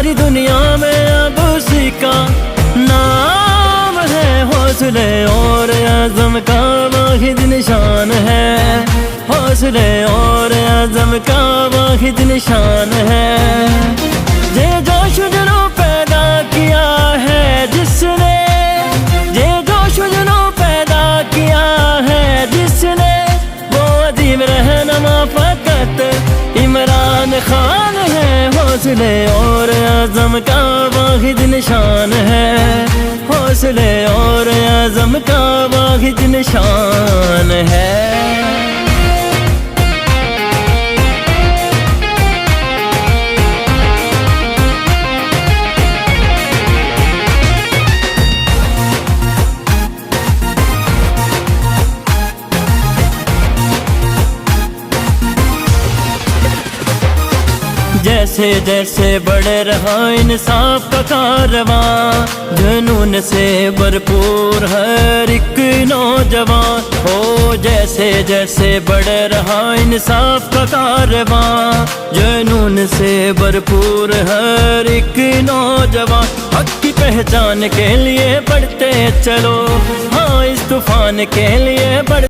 सारी दुनिया में अब उसी का नाम है। हौसले और आज़म का वाहिद निशान है, हौसले और आज़म का वाहिद निशान है। ये जोश जुनून पैदा किया है जिसने, ये जोश जुनून पैदा किया है जिसने, वो अजीम रहनुमा फ़कत इमरान खान है। हौसले और आज़म का वाहिद निशान है, हौसले और आज़म का वाहिद निशान है। जैसे जैसे बढ़ रहा इंसाफ का कारवां, जुनून से भरपूर हर एक नौजवान हो। जैसे जैसे बढ़ रहा इंसाफ का कारवां, जुनून से भरपूर हर एक नौजवान, हक की पहचान के लिए बढ़ते चलो, हाँ इस तूफान के लिए बढ़